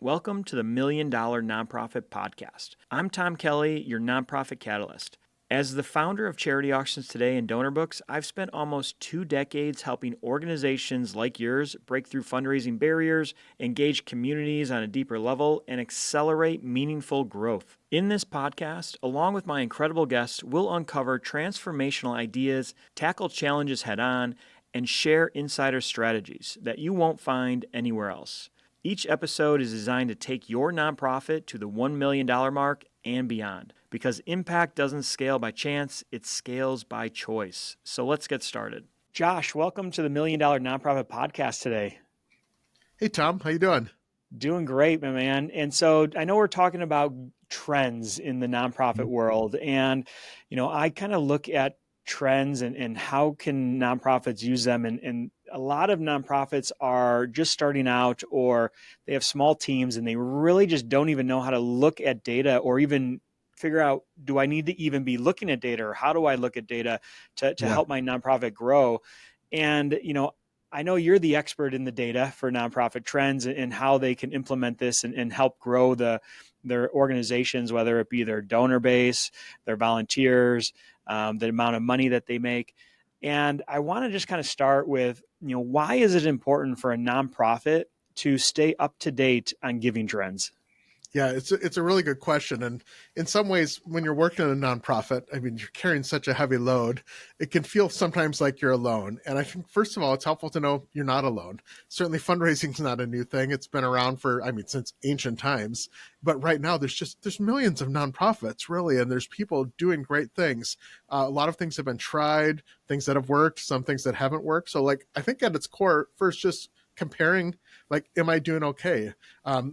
Welcome to the $1 Million Nonprofit Podcast. I'm Tom Kelly, your nonprofit catalyst. As the founder of Charity Auctions Today and Donor Books, I've spent almost 2 decades helping organizations like yours break through fundraising barriers, engage communities on a deeper level, and accelerate meaningful growth. In this podcast, along with my incredible guests, we'll uncover transformational ideas, tackle challenges head-on, and share insider strategies that you won't find anywhere else. Each episode is designed to take your nonprofit to the $1 million mark and beyond, because impact doesn't scale by chance, it scales by choice. So let's get started. Josh, welcome to the $1 Million Nonprofit Podcast today. Hey, Tom, how you doing? Doing great, my man. And so I know we're talking about trends in the nonprofit world, and I kind of look at trends and how can nonprofits use them, and a lot of nonprofits are just starting out, or they have small teams and they really just don't even know how to look at data or even figure out, do I need to even be looking at data, or how do I look at data to help my nonprofit grow? And I know you're the expert in the data for nonprofit trends and how they can implement this and help grow their organizations, whether it be their donor base, their volunteers, the amount of money that they make. And I want to just kind of start with, why is it important for a nonprofit to stay up to date on giving trends? Yeah, it's a really good question. And in some ways, when you're working in a nonprofit, you're carrying such a heavy load, it can feel sometimes like you're alone. And I think, first of all, it's helpful to know you're not alone. Certainly fundraising is not a new thing. It's been around for, since ancient times. But right now, there's millions of nonprofits, really, and there's people doing great things. A lot of things have been tried, things that have worked, some things that haven't worked. So, I think at its core, first, just comparing, am I doing okay?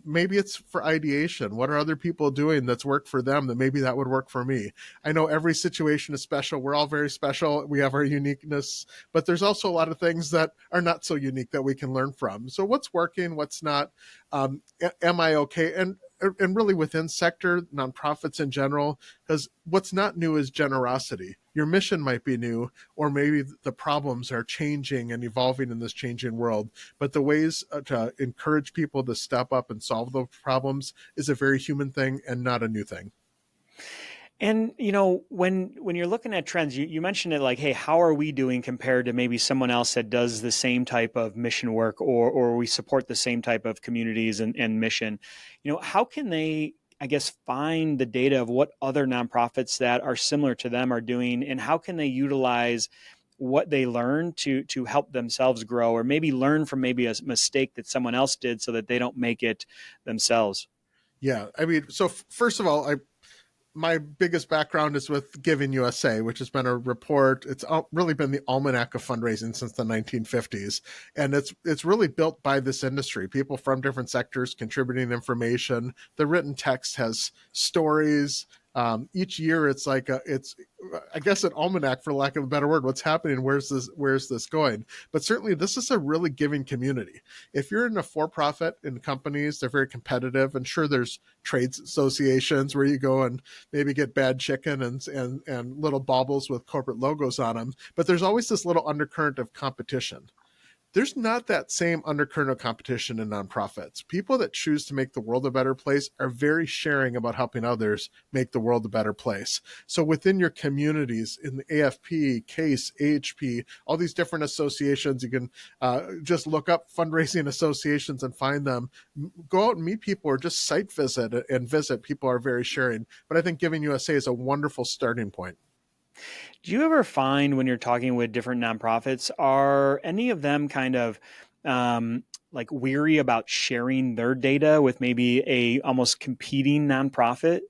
Maybe it's for ideation. What are other people doing that's worked for them that maybe that would work for me? I know every situation is special. We're all very special. We have our uniqueness, but there's also a lot of things that are not so unique that we can learn from. So what's working, what's not? Am I okay? And really within sector, nonprofits in general, because what's not new is generosity. Your mission might be new, or maybe the problems are changing and evolving in this changing world. But the ways to encourage people to step up and solve those problems is a very human thing and not a new thing. And, when you're looking at trends, you mentioned it like, hey, how are we doing compared to maybe someone else that does the same type of mission work, or we support the same type of communities and mission? How can they, find the data of what other nonprofits that are similar to them are doing, and how can they utilize what they learn to help themselves grow, or maybe learn from maybe a mistake that someone else did so that they don't make it themselves? Yeah. So first of all, my biggest background is with Giving USA, which has been a report. It's really been the almanac of fundraising since the 1950s. And it's really built by this industry, people from different sectors contributing information. The written text has stories. Each year it's an almanac, for lack of a better word. What's happening? Where's this going? But certainly this is a really giving community. If you're in a for-profit in companies, they're very competitive, and sure, there's trades associations where you go and maybe get bad chicken and little baubles with corporate logos on them. But there's always this little undercurrent of competition. There's not that same undercurrent of competition in nonprofits. People that choose to make the world a better place are very sharing about helping others make the world a better place. So within your communities, in the AFP, CASE, AHP, all these different associations, you can just look up fundraising associations and find them. Go out and meet people, or just site visit and visit. People are very sharing. But I think Giving USA is a wonderful starting point. Do you ever find, when you're talking with different nonprofits, are any of them kind of weary about sharing their data with maybe a almost competing nonprofit?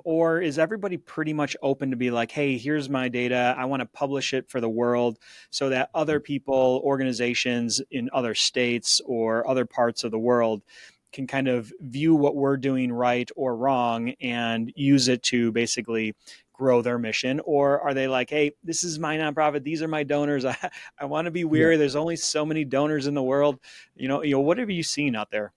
Or is everybody pretty much open to be like, hey, here's my data. I want to publish it for the world so that other people, organizations in other states or other parts of the world can kind of view what we're doing right or wrong and use it to basically grow their mission? Or are they like, hey, this is my nonprofit, these are my donors, I want to be weary, there's only so many donors in the world? What have you seen out there?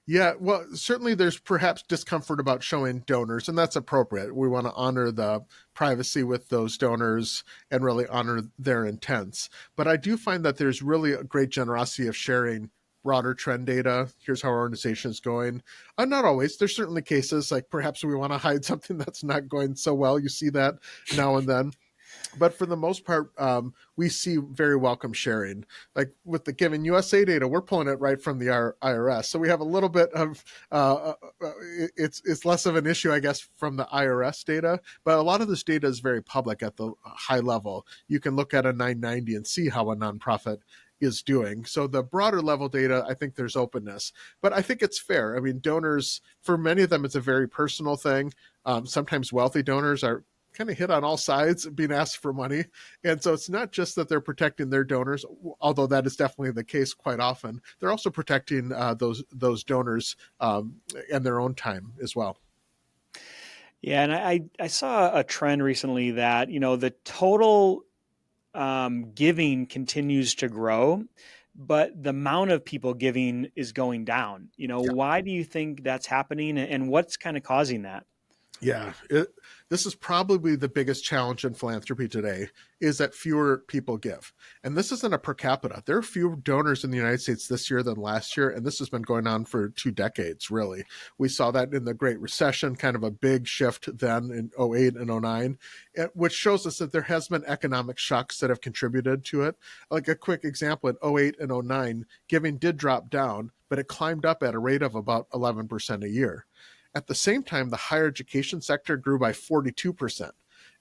Yeah, well, certainly there's perhaps discomfort about showing donors, and that's appropriate. We want to honor the privacy with those donors and really honor their intents. But I do find that there's really a great generosity of sharing broader trend data. Here's how our organization is going. Not always. There's certainly cases like perhaps we want to hide something that's not going so well. You see that now and then. But for the most part, we see very welcome sharing. Like with the Giving USA data, we're pulling it right from the IRS, so we have a little bit of it's less of an issue, I guess, from the IRS data. But a lot of this data is very public at the high level. You can look at a 990 and see how a nonprofit is doing. So the broader level data, I think there's openness, but I think it's fair. I mean, donors, for many of them, it's a very personal thing. Sometimes wealthy donors are kind of hit on all sides being asked for money. And so it's not just that they're protecting their donors, although that is definitely the case quite often. They're also protecting those donors and their own time as well. Yeah, and I saw a trend recently that, the total giving continues to grow, but the amount of people giving is going down. Yeah. Why do you think that's happening, and what's kind of causing that? Yeah, this is probably the biggest challenge in philanthropy today, is that fewer people give. And this isn't a per capita. There are fewer donors in the United States this year than last year, and this has been going on for 2 decades, really. We saw that in the Great Recession, kind of a big shift then in '08 and '09, which shows us that there has been economic shocks that have contributed to it. Like a quick example, in '08 and '09, giving did drop down, but it climbed up at a rate of about 11% a year. At the same time, the higher education sector grew by 42%. And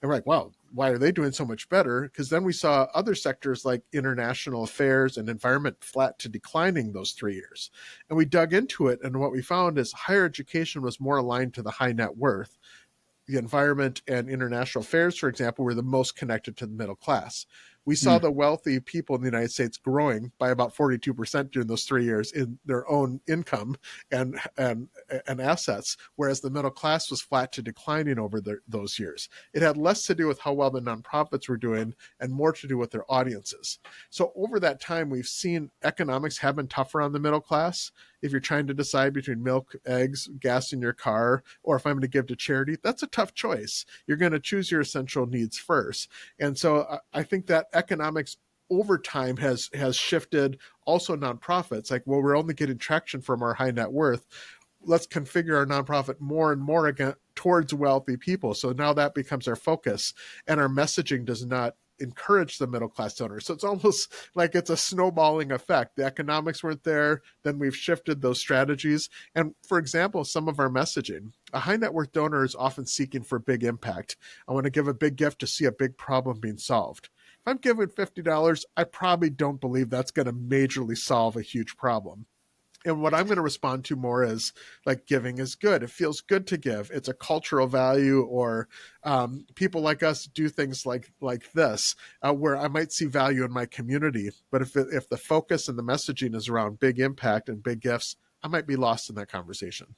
we're like, wow, why are they doing so much better? Because then we saw other sectors like international affairs and environment flat to declining those 3 years. And we dug into it, and what we found is higher education was more aligned to the high net worth. The environment and international affairs, for example, were the most connected to the middle class. We saw the wealthy people in the United States growing by about 42% during those 3 years in their own income and assets, whereas the middle class was flat to declining over those years. It had less to do with how well the nonprofits were doing and more to do with their audiences. So over that time, we've seen economics have been tougher on the middle class. If you're trying to decide between milk, eggs, gas in your car, or if I'm going to give to charity, that's a tough choice. You're going to choose your essential needs first. And so I think that economics over time has shifted also nonprofits. Like, well, we're only getting traction from our high net worth. Let's configure our nonprofit more and more again towards wealthy people. So now that becomes our focus, and our messaging does not encourage the middle class donors. So it's almost like it's a snowballing effect. The economics weren't there, then we've shifted those strategies. And for example, some of our messaging, a high net worth donor is often seeking for big impact. I want to give a big gift to see a big problem being solved. If I'm giving $50, I probably don't believe that's going to majorly solve a huge problem. And what I'm going to respond to more is like, giving is good. It feels good to give. It's a cultural value, or people like us do things like this, where I might see value in my community. But if the focus and the messaging is around big impact and big gifts, I might be lost in that conversation.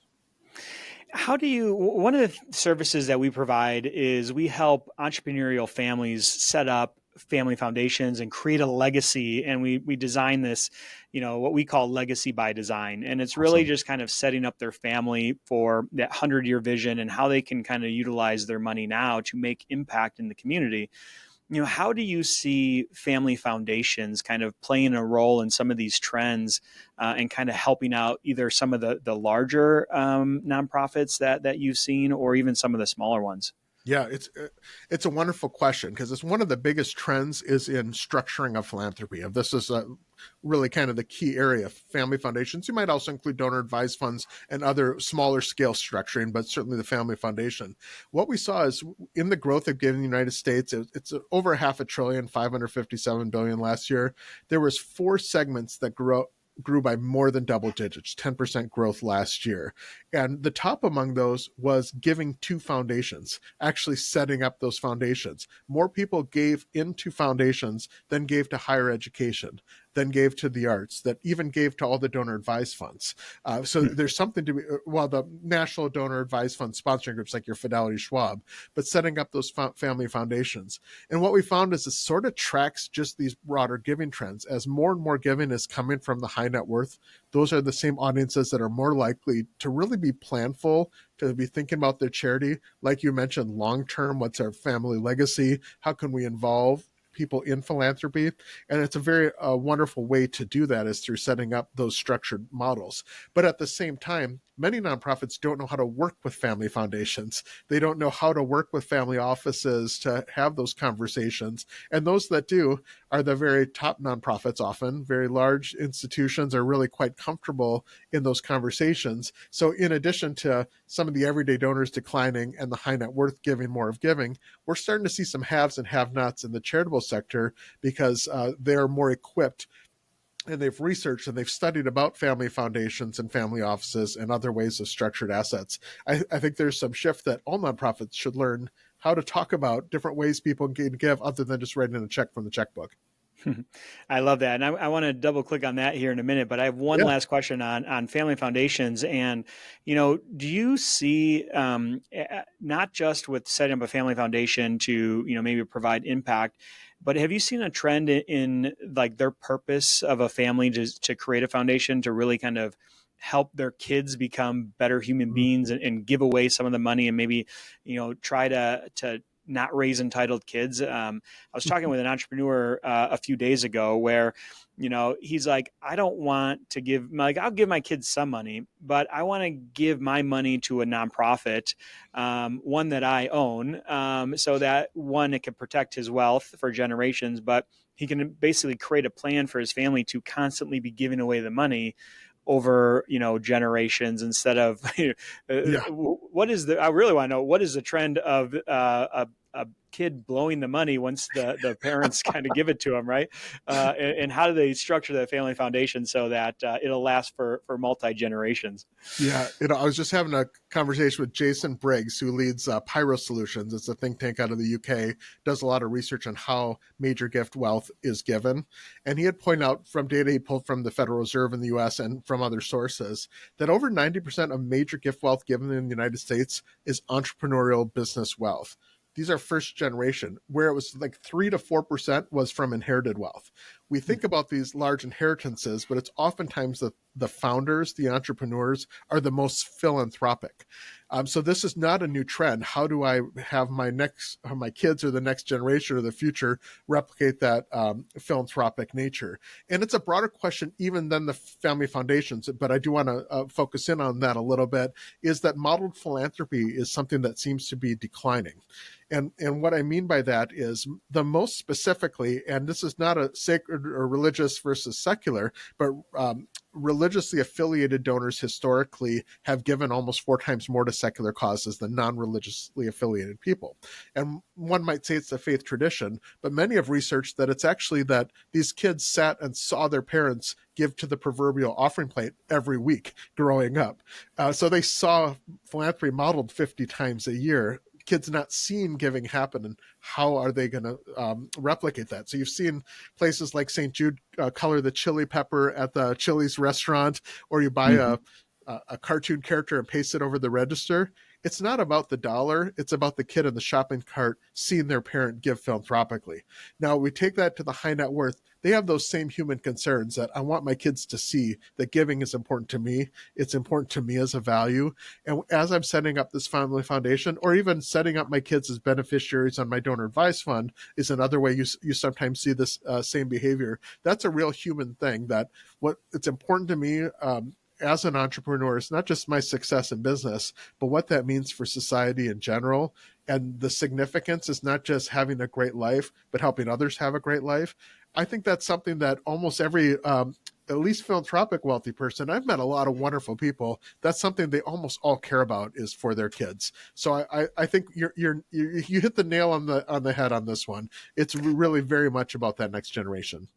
One of the services that we provide is we help entrepreneurial families set up family foundations and create a legacy. And we design this, what we call legacy by design. And it's really just kind of setting up their family for that 100-year vision and how they can kind of utilize their money now to make impact in the community. How do you see family foundations kind of playing a role in some of these trends and kind of helping out either some of the larger nonprofits that you've seen, or even some of the smaller ones? Yeah, it's a wonderful question, because it's one of the biggest trends is in structuring of philanthropy. This is really kind of the key area of family foundations. You might also include donor advised funds and other smaller scale structuring, but certainly the family foundation. What we saw is in the growth of giving in the United States, it's over $500 billion, $557 billion last year. There was 4 segments that grew by more than double digits, 10% growth last year. And the top among those was giving to foundations, actually setting up those foundations. More people gave into foundations than gave to higher education, than gave to the arts, that even gave to all the donor advised funds. So there's something to be, well, the national donor advised fund sponsoring groups like your Fidelity Schwab, but setting up those family foundations. And what we found is it sort of tracks just these broader giving trends. As more and more giving is coming from the high net worth, those are the same audiences that are more likely to really be planful, to be thinking about their charity. Like you mentioned, long-term, what's our family legacy? How can we involve people in philanthropy. And it's a very wonderful way to do that is through setting up those structured models. But at the same time, many nonprofits don't know how to work with family foundations. They don't know how to work with family offices to have those conversations. And those that do are the very top nonprofits, often very large institutions, are really quite comfortable in those conversations. So in addition to some of the everyday donors declining and the high net worth giving more of giving, we're starting to see some haves and have-nots in the charitable sector because they're more equipped, and they've researched and they've studied about family foundations and family offices and other ways of structured assets. I think there's some shift that all nonprofits should learn how to talk about different ways people can give other than just writing a check from the checkbook. I love that. And I want to double click on that here in a minute, but I have one Yeah. last question on family foundations. And, do you see, not just with setting up a family foundation to, maybe provide impact, but have you seen a trend in like their purpose of a family to create a foundation to really kind of help their kids become better human beings and give away some of the money and maybe, try to not raise entitled kids. I was talking with an entrepreneur a few days ago where, he's like, I don't want to give, like, I'll give my kids some money, but I want to give my money to a nonprofit, one that I own, so that one, it can protect his wealth for generations, but he can basically create a plan for his family to constantly be giving away the money over generations instead of Yeah. what is I really want to know what is the trend of a kid blowing the money once the parents kind of give it to him, right? And how do they structure that family foundation so that it'll last for multi generations? Yeah, I was just having a conversation with Jason Briggs, who leads Pyro Solutions. It's a think tank out of the UK, does a lot of research on how major gift wealth is given. And he had pointed out from data he pulled from the Federal Reserve in the US and from other sources that over 90% of major gift wealth given in the United States is entrepreneurial business wealth. These are first generation, where it was like 3 to 4% was from inherited wealth. We think about these large inheritances, but it's oftentimes the founders, the entrepreneurs, are the most philanthropic. So this is not a new trend. How do I have my kids or the next generation or the future replicate that philanthropic nature? And it's a broader question even than the family foundations, but I do want to focus in on that a little bit, is that modeled philanthropy is something that seems to be declining. And what I mean by that is the most specifically, and this is not a sacred or religious versus secular, but religiously affiliated donors historically have given almost 4 times more to secular causes than non-religiously affiliated people. And one might say it's a faith tradition, but many have researched that it's actually that these kids sat and saw their parents give to the proverbial offering plate every week growing up. So they saw philanthropy modeled 50 times a year. Kids not seeing giving happen, and how are they going to replicate that? So you've seen places like St. Jude color the chili pepper at the Chili's restaurant, or you buy a cartoon character and paste it over the register. It's not about the dollar. It's about the kid in the shopping cart seeing their parent give philanthropically. Now we take that to the high net worth. They have those same human concerns that I want my kids to see that giving is important to me. It's important to me as a value. And as I'm setting up this family foundation, or even setting up my kids as beneficiaries on my donor advised fund, is another way you sometimes see this same behavior. That's a real human thing, that what it's important to me as an entrepreneur is not just my success in business, but what that means for society in general. And the significance is not just having a great life, but helping others have a great life. I think that's something that almost every, at least philanthropic wealthy person, I've met a lot of wonderful people, that's something they almost all care about, is for their kids. So I think you hit the nail on the head on this one. It's really very much about that next generation.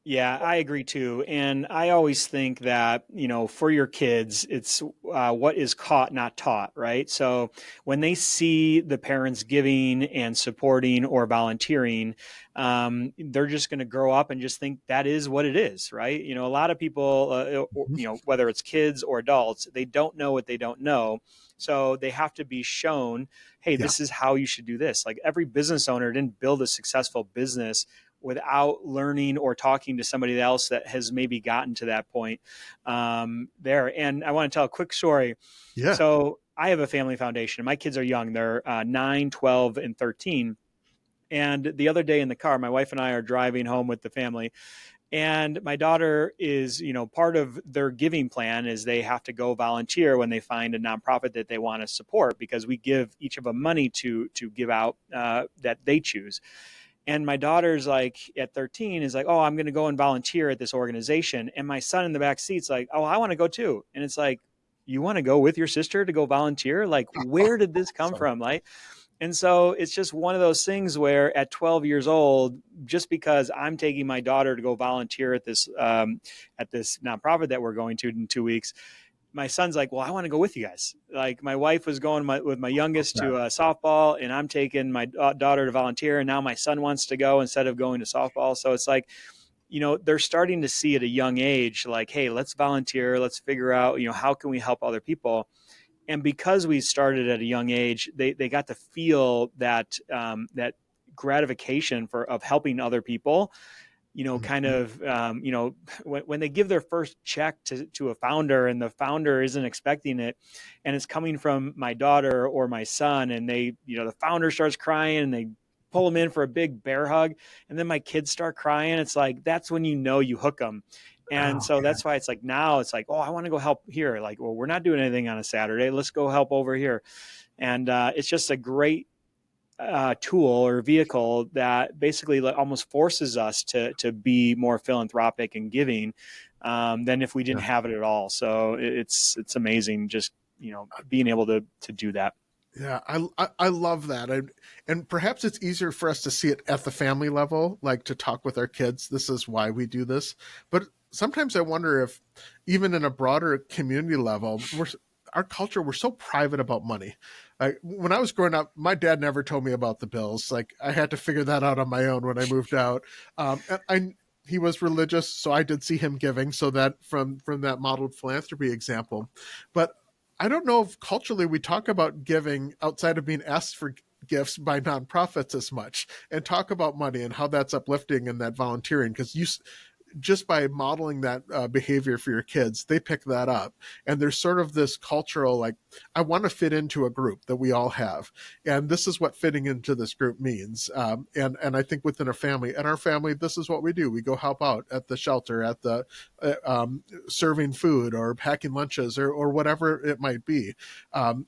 Yeah, I agree too. And I always think that, for your kids, it's what is caught, not taught, right? So when they see the parents giving and supporting or volunteering, they're just going to grow up and just think that is what it is, right? A lot of people, whether it's kids or adults, they don't know what they don't know. So they have to be shown, hey, Yeah. this is how you should do this. Like every business owner didn't build a successful business without learning or talking to somebody else that has maybe gotten to that point there. And I want to tell a quick story. Yeah. So I have a family foundation. My kids are young. They're 9, 12, and 13. And the other day in the car, my wife and I are driving home with the family, and my daughter is, part of their giving plan is they have to go volunteer when they find a nonprofit that they want to support, because we give each of them money to give out that they choose. And my daughter's like at 13 is like, oh, I'm going to go and volunteer at this organization. And my son in the back seat's like, oh, I want to go too. And it's like, you want to go with your sister to go volunteer? Like, where did this come So from? Like, and so it's just one of those things where at 12 years old, just because I'm taking my daughter to go volunteer at this nonprofit that we're going to in 2 weeks, my son's like, well, I want to go with you guys. Like, my wife was going with my youngest okay. to softball, and I'm taking my daughter to volunteer. And now my son wants to go instead of going to softball. So it's like, they're starting to see at a young age, like, hey, let's volunteer. Let's figure out, how can we help other people? And because we started at a young age, they got to feel that gratification of helping other people, kind Mhm. of, when they give their first check to a founder, and the founder isn't expecting it, and it's coming from my daughter or my son, and the founder starts crying, and they pull them in for a big bear hug, and then my kids start crying. It's like, that's when you hook them. And Oh, so yeah. that's why it's like, now it's like, oh, I want to go help here. Like, well, we're not doing anything on a Saturday. Let's go help over here. And it's just a great tool or vehicle that basically almost forces us to be more philanthropic and giving than if we didn't Yeah. have it at all. So it's amazing, just being able to do that. Yeah, I love that. And perhaps it's easier for us to see it at the family level, like to talk with our kids. This is why we do this. But sometimes I wonder if even in a broader community level, our culture, we're so private about money. When I was growing up, my dad never told me about the bills. Like, I had to figure that out on my own when I moved out. And he was religious, so I did see him giving. So that from that modeled philanthropy example, but I don't know if culturally we talk about giving outside of being asked for gifts by nonprofits as much, and talk about money and how that's uplifting and that volunteering, because you just by modeling that behavior for your kids, they pick that up. And there's sort of this cultural, like, I want to fit into a group that we all have. And this is what fitting into this group means. And I think within a family, and our family, this is what we do. We go help out at the shelter, at the serving food or packing lunches or whatever it might be. And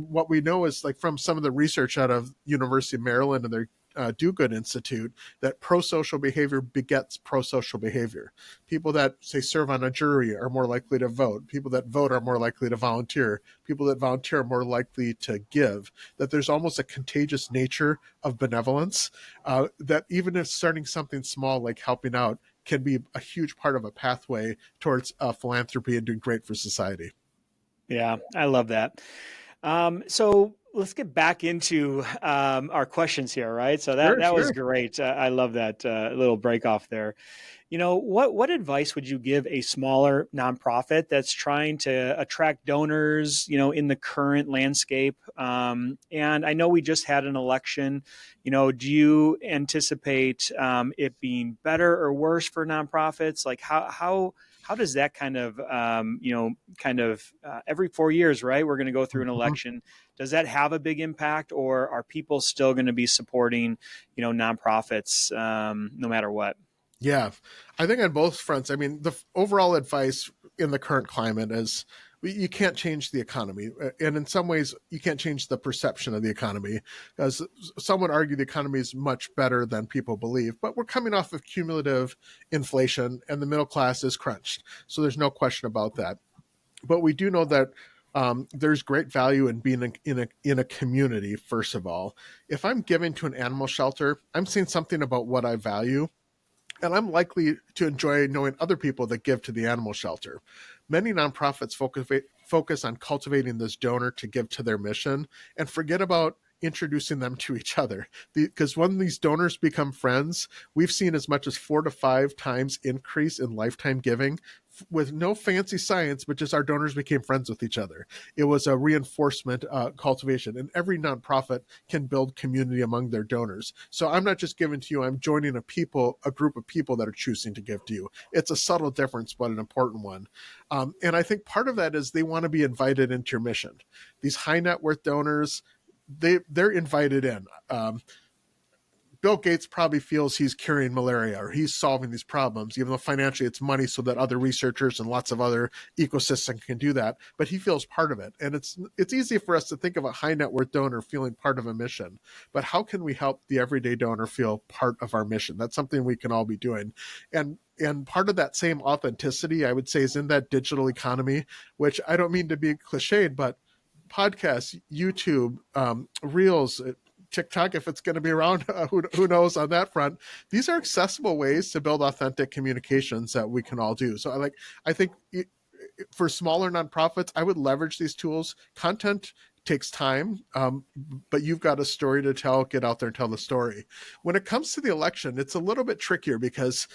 what we know is, like, from some of the research out of University of Maryland and their Do Good Institute, that pro-social behavior begets pro-social behavior. People that, say, serve on a jury are more likely to vote. People that vote are more likely to volunteer. People that volunteer are more likely to give. That there's almost a contagious nature of benevolence, that even if starting something small like helping out can be a huge part of a pathway towards philanthropy and doing great for society. Yeah, I love that. So let's get back into our questions here, right? So that Sure, that was sure. great. I love that little break off there. What advice would you give a smaller nonprofit that's trying to attract donors, in the current landscape? And I know we just had an election. Do you anticipate it being better or worse for nonprofits? Like, how does that kind of every 4 years, right? We're going to go through an Mhm. election. Does that have a big impact, or are people still going to be supporting, nonprofits no matter what? Yeah, I think on both fronts. I mean, the overall advice in the current climate is you can't change the economy. And in some ways, you can't change the perception of the economy. As some would argue, the economy is much better than people believe. But we're coming off of cumulative inflation, and the middle class is crunched. So there's no question about that. But we do know that there's great value in being in a community. First of all, if I'm giving to an animal shelter, I'm saying something about what I value, and I'm likely to enjoy knowing other people that give to the animal shelter. Many nonprofits focus on cultivating this donor to give to their mission and forget about introducing them to each other. Because when these donors become friends, we've seen as much as 4 to 5 times increase in lifetime giving with no fancy science, but just our donors became friends with each other. It was a reinforcement cultivation, and every nonprofit can build community among their donors. So I'm not just giving to you, I'm joining a group of people that are choosing to give to you. It's a subtle difference, but an important one. And I think part of that is they want to be invited into your mission. These high net worth donors, they're invited in. Bill Gates probably feels he's curing malaria or he's solving these problems, even though financially it's money so that other researchers and lots of other ecosystems can do that. But he feels part of it. And it's easy for us to think of a high net worth donor feeling part of a mission. But how can we help the everyday donor feel part of our mission? That's something we can all be doing. And part of that same authenticity, I would say, is in that digital economy, which I don't mean to be cliched, but podcasts, YouTube, Reels, TikTok, if it's going to be around, who knows on that front. These are accessible ways to build authentic communications that we can all do. So I think for smaller nonprofits, I would leverage these tools. Content takes time, but you've got a story to tell. Get out there and tell the story. When it comes to the election, it's a little bit trickier because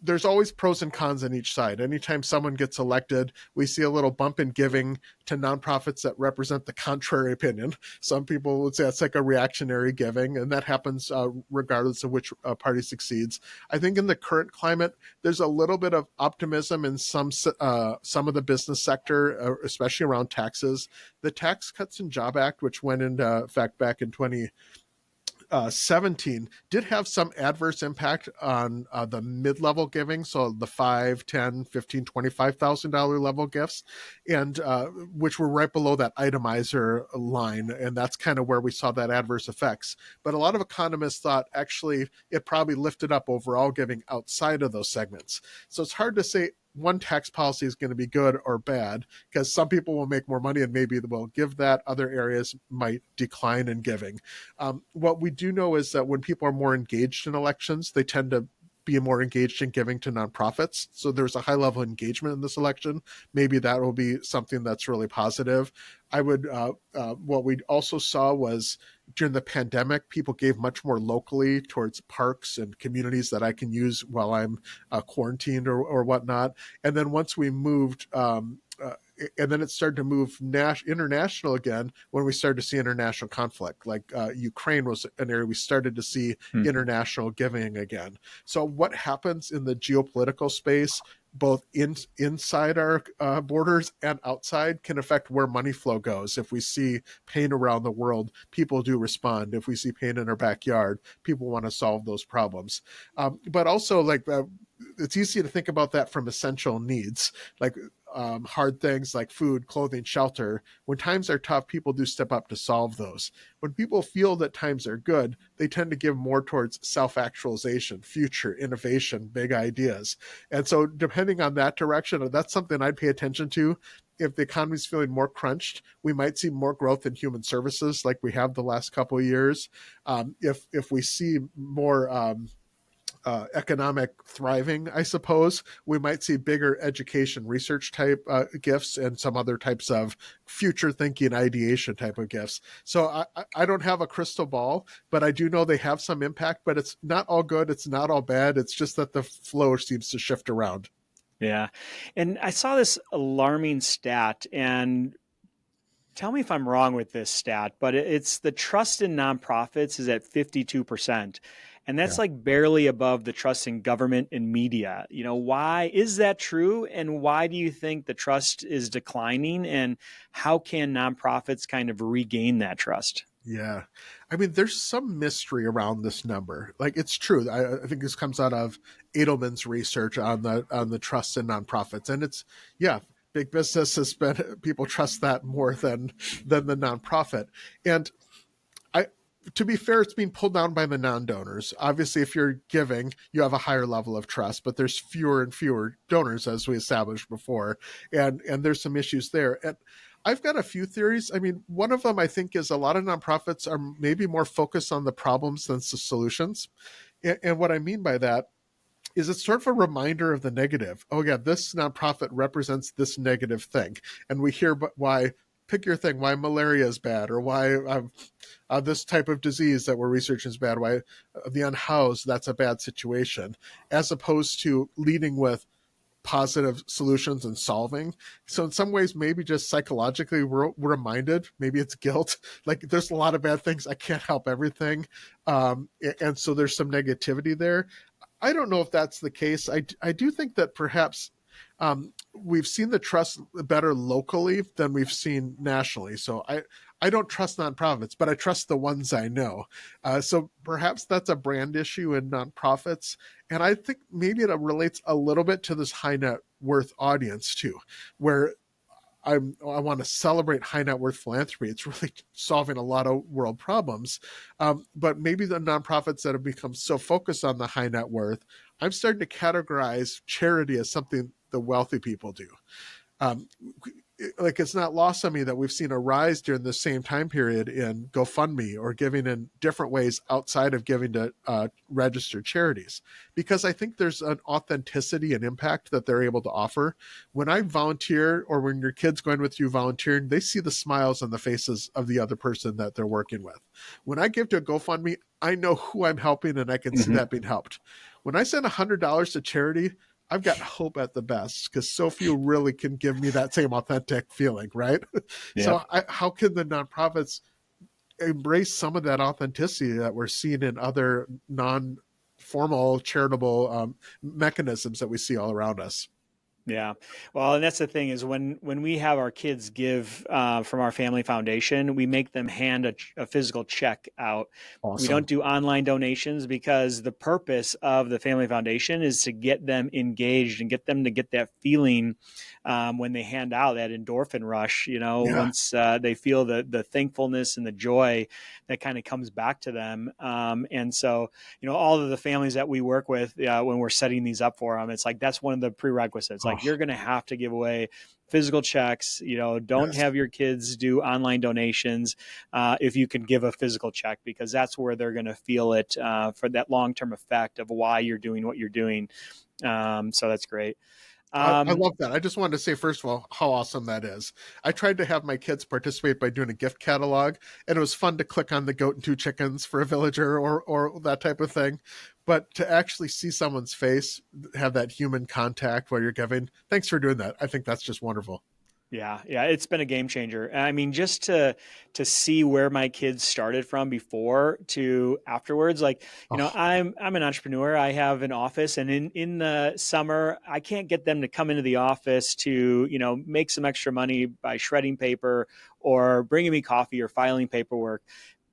there's always pros and cons on each side. Anytime someone gets elected, we see a little bump in giving to nonprofits that represent the contrary opinion. Some people would say it's like a reactionary giving, and that happens regardless of which party succeeds. I think in the current climate, there's a little bit of optimism in some of the business sector, especially around taxes. The Tax Cuts and Job Act, which went into effect back in 2017, did have some adverse impact on the mid-level giving, so the $5, $10, $15, $25,000 level gifts, and which were right below that itemizer line, and that's kind of where we saw that adverse effects. But a lot of economists thought actually it probably lifted up overall giving outside of those segments. So it's hard to say one tax policy is going to be good or bad, because some people will make more money and maybe they will give that. Other areas might decline in giving. What we do know is that when people are more engaged in elections, they tend to be more engaged in giving to nonprofits. So there's a high level of engagement in this election. Maybe that will be something that's really positive. I would, what we also saw was during the pandemic, people gave much more locally towards parks and communities that I can use while I'm quarantined or whatnot. And then once we moved, and then it started to move international again when we started to see international conflict. Like Ukraine was an area we started to see international giving again. So what happens in the geopolitical space, both inside our borders and outside, can affect where money flow goes. If we see pain around the world, people do respond. If we see pain in our backyard, people want to solve those problems. But also, it's easy to think about that from essential needs, like hard things like food, clothing, shelter. When times are tough, people do step up to solve those. When people feel that times are good, they tend to give more towards self-actualization, future, innovation, big ideas. And so depending on that direction, that's something I'd pay attention to. If the economy is feeling more crunched, we might see more growth in human services like we have the last couple of years. If we see more economic thriving, I suppose, we might see bigger education research type gifts and some other types of future thinking ideation type of gifts. So I don't have a crystal ball, but I do know they have some impact, but it's not all good. It's not all bad. It's just that the flow seems to shift around. Yeah. And I saw this alarming stat, and tell me if I'm wrong with this stat, but it's the trust in nonprofits is at 52%. And that's like barely above the trust in government and media. Why is that true? And why do you think the trust is declining? And how can nonprofits kind of regain that trust? Yeah. I mean, there's some mystery around this number. Like, it's true. I think this comes out of Edelman's research on the trust in nonprofits. And it's, big business has been, people trust that more than the nonprofit. And to be fair, it's being pulled down by the non-donors. Obviously, if you're giving, you have a higher level of trust, but there's fewer and fewer donors, as we established before. And there's some issues there. And I've got a few theories. I mean, one of them I think is a lot of nonprofits are maybe more focused on the problems than the solutions. And what I mean by that is it's sort of a reminder of the negative. Oh yeah, this nonprofit represents this negative thing. And we hear why, pick your thing, why malaria is bad, or why this type of disease that we're researching is bad, why the unhoused, that's a bad situation, as opposed to leading with positive solutions and solving. So in some ways, maybe just psychologically, we're reminded, maybe it's guilt, like there's a lot of bad things, I can't help everything. And so there's some negativity there. I don't know if that's the case. I do think that perhaps we've seen the trust better locally than we've seen nationally. So I don't trust nonprofits, but I trust the ones I know. So perhaps that's a brand issue in nonprofits. And I think maybe it relates a little bit to this high net worth audience too, where I want to celebrate high net worth philanthropy. It's really solving a lot of world problems. But maybe the nonprofits that have become so focused on the high net worth, I'm starting to categorize charity as something the wealthy people do. Um, like it's not lost on me that we've seen a rise during the same time period in GoFundMe or giving in different ways outside of giving to registered charities, because I think there's an authenticity and impact that they're able to offer. When I volunteer or when your kids going with you volunteering, they see the smiles on the faces of the other person that they're working with. When I give to a GoFundMe, I know who I'm helping and I can see that being helped. When I send $100 to charity, I've got hope at the best because so few really can give me that same authentic feeling, right? Yeah. So how can the nonprofits embrace some of that authenticity that we're seeing in other non-formal charitable mechanisms that we see all around us? Yeah. Well, and that's the thing is when we have our kids give from our family foundation, we make them hand a physical check out. We don't Awesome. do online donations because the purpose of the family foundation is to get them engaged and get them to get that feeling when they hand out that endorphin rush, Yeah. once they feel the thankfulness and the joy that kind of comes back to them. And so, all of the families that we work with when we're setting these up for them, it's like that's one of the prerequisites. Like Oh, you're going to have to give away physical checks. Don't yes. have your kids do online donations if you can give a physical check, because that's where they're going to feel it for that long-term effect of why you're doing what you're doing. So that's great. I Um, love that. I just wanted to say, first of all, how awesome that is. I tried to have my kids participate by doing a gift catalog, and it was fun to click on the goat and two chickens for a villager or that type of thing. But to actually see someone's face, have that human contact while you're giving, thanks for doing that. I think that's just wonderful. Yeah, it's been a game changer. I mean, just to see where my kids started from before to afterwards, like, Oh, I'm an entrepreneur. I have an office, and in the summer, I can't get them to come into the office to, make some extra money by shredding paper or bringing me coffee or filing paperwork.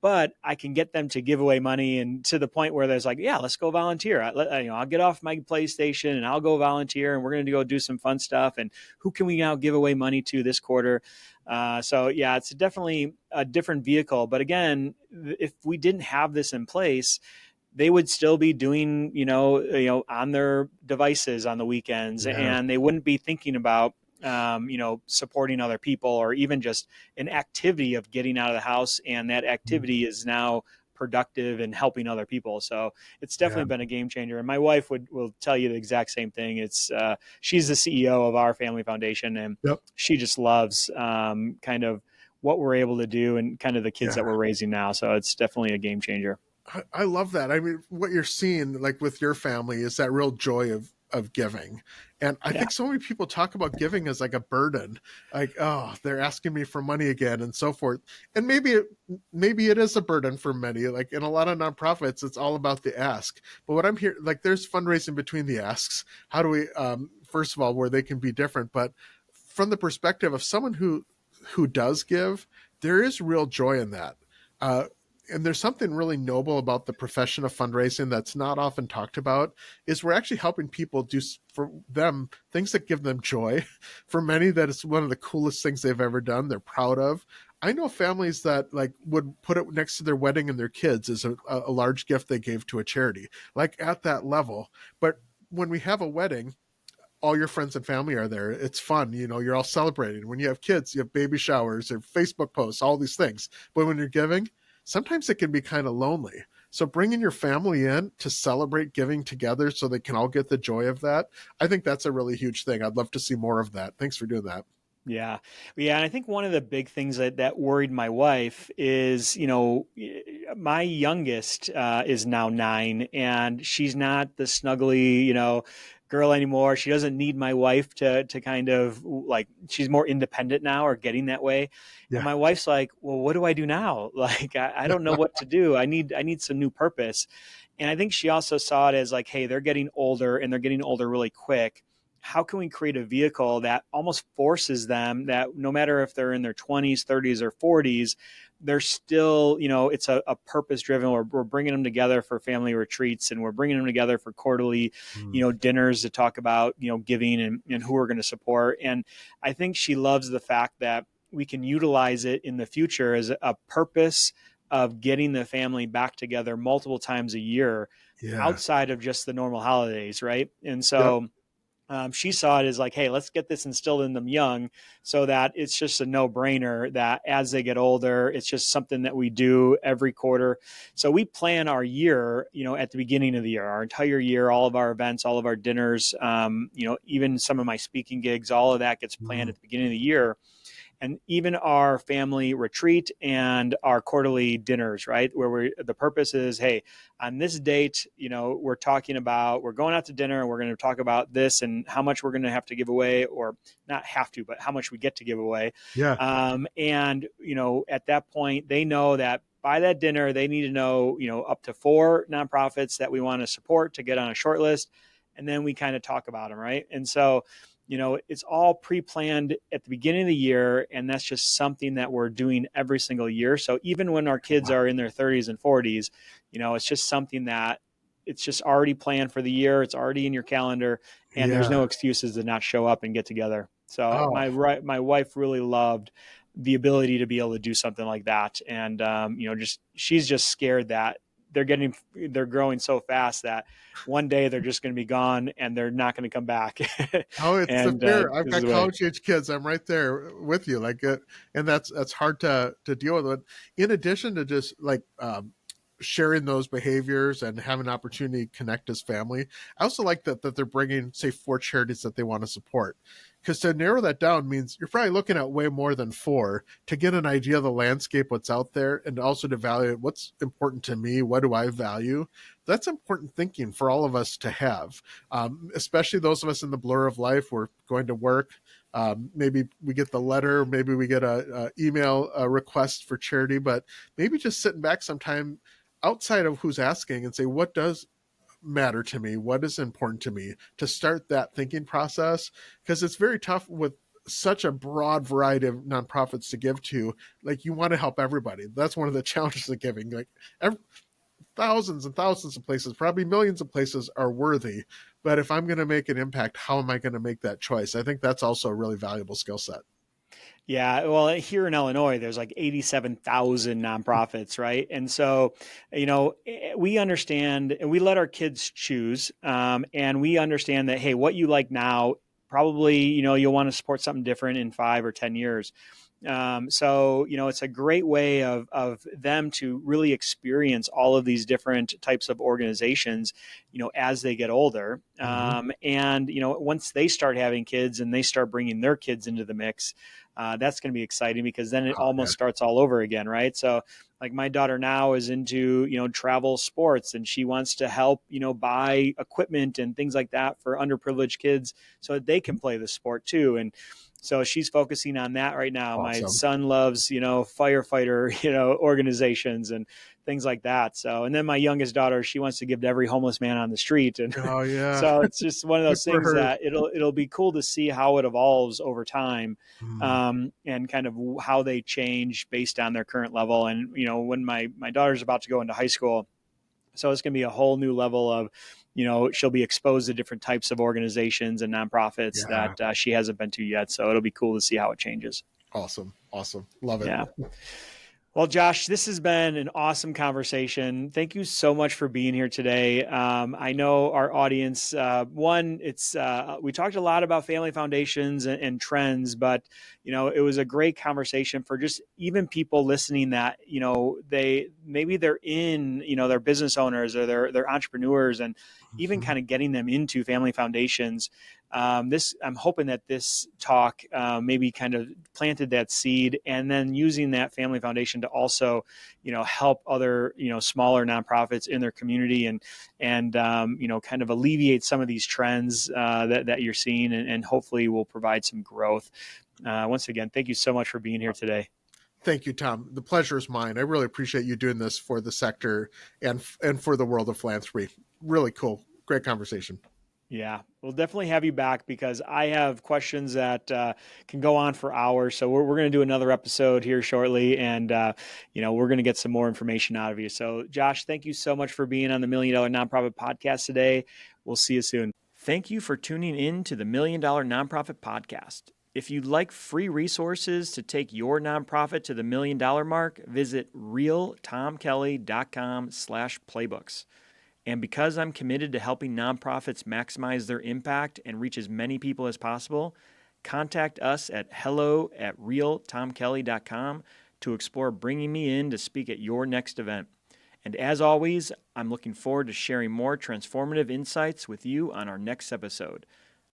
But I can get them to give away money, and to the point where there's like, yeah, let's go volunteer. I'll get off my PlayStation and I'll go volunteer, and we're going to go do some fun stuff. And who can we now give away money to this quarter? So yeah, it's definitely a different vehicle. But again, if we didn't have this in place, they would still be doing, on their devices on the weekends, yes. and they wouldn't be thinking about, supporting other people, or even just an activity of getting out of the house. And that activity is now productive and helping other people. So it's Yeah. definitely been a game changer. And my wife will tell you the exact same thing. She's the CEO of our family foundation, and Yep. she just loves kind of what we're able to do and kind of the kids Yeah. that we're raising now. So it's definitely a game changer. I love that. I mean, what you're seeing, like with your family, is that real joy of giving. And I Yeah. think so many people talk about giving as like a burden, like, oh, they're asking me for money again and so forth. And maybe it is a burden for many. Like in a lot of nonprofits, it's all about the ask. But what I'm here, like, there's fundraising between the asks. How do we, first of all, where they can be different, but from the perspective of someone who does give, there is real joy in that. Uh, and there's something really noble about the profession of fundraising that's not often talked about, is we're actually helping people do for them things that give them joy. For many, that is one of the coolest things they've ever done, they're proud of. I know families that like would put it next to their wedding and their kids as a large gift they gave to a charity, like at that level. But when we have a wedding, all your friends and family are there. It's fun. You're all celebrating. When you have kids, you have baby showers or Facebook posts, all these things. But when you're giving, sometimes it can be kind of lonely. So bringing your family in to celebrate giving together so they can all get the joy of that, I think that's a really huge thing. I'd love to see more of that. Thanks for doing that. Yeah. Yeah. And I think one of the big things that worried my wife is, my youngest is now 9, and she's not the snuggly, girl anymore. She doesn't need my wife to kind of like, she's more independent now, or getting that way. And Yeah. my wife's like, well, what do I do now? Like, I don't know what to do. I need some new purpose. And I think she also saw it as like, hey, they're getting older, and they're getting older really quick. how can we create a vehicle that almost forces them that no matter if they're in their 20s, 30s, or 40s, they're still, it's a purpose driven. We're bringing them together for family retreats, and we're bringing them together for quarterly, dinners to talk about, giving and who we're going to support. And I think she loves the fact that we can utilize it in the future as a purpose of getting the family back together multiple times a year Yeah. outside of just the normal holidays. Right. And Yep. so she saw it as like, hey, let's get this instilled in them young so that it's just a no brainer that as they get older, it's just something that we do every quarter. So we plan our year, at the beginning of the year, our entire year, all of our events, all of our dinners, even some of my speaking gigs, all of that gets planned Mm. at the beginning of the year, and even our family retreat and our quarterly dinners, right? Where the purpose is, hey, on this date, we're going out to dinner and we're going to talk about this and how much we're going to have to give away, or not have to, but how much we get to give away. Yeah. And, at that point, they know that by that dinner, they need to know, up to 4 nonprofits that we want to support to get on a short list. And then we kind of talk about them, right? And so, it's all pre-planned at the beginning of the year, and that's just something that we're doing every single year. So even when our kids Wow. are in their 30s and 40s, it's just something that it's just already planned for the year. It's already in your calendar, and there's Yeah. no excuses to not show up and get together. So Oh, my wife really loved the ability to be able to do something like that, and she's just scared that they're growing so fast that one day they're just going to be gone and they're not going to come back. oh, it's the And fear. I've this is got the way. college age kids. I'm right there with you. Like, and that's hard to deal with. But in addition to just like sharing those behaviors and having an opportunity to connect as family, I also like that they're bringing, say, 4 charities that they want to support. Because to narrow that down means you're probably looking at way more than 4 to get an idea of the landscape, what's out there, and also to evaluate what's important to me, what do I value. That's important thinking for all of us to have, especially those of us in the blur of life. We're going to work. Maybe we get the letter, maybe we get a email request for charity, but maybe just sitting back sometime outside of who's asking and say, what does matter to me? What is important to me? To start that thinking process, because it's very tough with such a broad variety of nonprofits to give to. Like, you want to help everybody. That's one of the challenges of giving. Like, thousands and thousands of places, probably millions of places are worthy. But if I'm going to make an impact, how am I going to make that choice? I think that's also a really valuable skill set. Yeah, well, here in Illinois, there's like 87,000 nonprofits, right? And so, we understand and we let our kids choose. And we understand that, hey, what you like now, probably, you'll want to support something different in 5 or 10 years. So, it's a great way of them to really experience all of these different types of organizations, as they get older. Mm-hmm. And, once they start having kids and they start bringing their kids into the mix, that's going to be exciting because then it Oh, yeah. almost starts all over again, right? So, like my daughter now is into travel sports, and she wants to help buy equipment and things like that for underprivileged kids so that they can play the sport too. And so she's focusing on that right now. My Awesome. son loves firefighter organizations and things like that. So, and then my youngest daughter, she wants to give to every homeless man on the street. And Oh, yeah. so it's just one of Good those for things her. that it'll be cool to see how it evolves over time, Mm. and kind of how they change based on their current level. And when my daughter's about to go into high school, so it's going to be a whole new level of, she'll be exposed to different types of organizations and nonprofits Yeah. that she hasn't been to yet. So it'll be cool to see how it changes. Awesome. Awesome. Love it. Yeah. Well, Josh, this has been an awesome conversation. Thank you so much for being here today. I know our audience, we talked a lot about family foundations and trends, but, it was a great conversation for just even people listening that, they're in, they're business owners or they're entrepreneurs, and even Mhm. kind of getting them into family foundations. I'm hoping that this talk maybe kind of planted that seed, and then using that family foundation to also, help other, smaller nonprofits in their community, and kind of alleviate some of these trends that you're seeing, and hopefully will provide some growth. Once again, thank you so much for being here today. Thank you, Tom. The pleasure is mine. I really appreciate you doing this for the sector and for the world of philanthropy. Really cool. Great conversation. Yeah, we'll definitely have you back because I have questions that can go on for hours. So we're going to do another episode here shortly, and we're going to get some more information out of you. So, Josh, thank you so much for being on the Million Dollar Nonprofit Podcast today. We'll see you soon. Thank you for tuning in to the Million Dollar Nonprofit Podcast. If you'd like free resources to take your nonprofit to the $1 million mark, visit realtomkelly.com/playbooks. And because I'm committed to helping nonprofits maximize their impact and reach as many people as possible, contact us at hello@realtomkelly.com to explore bringing me in to speak at your next event. And as always, I'm looking forward to sharing more transformative insights with you on our next episode.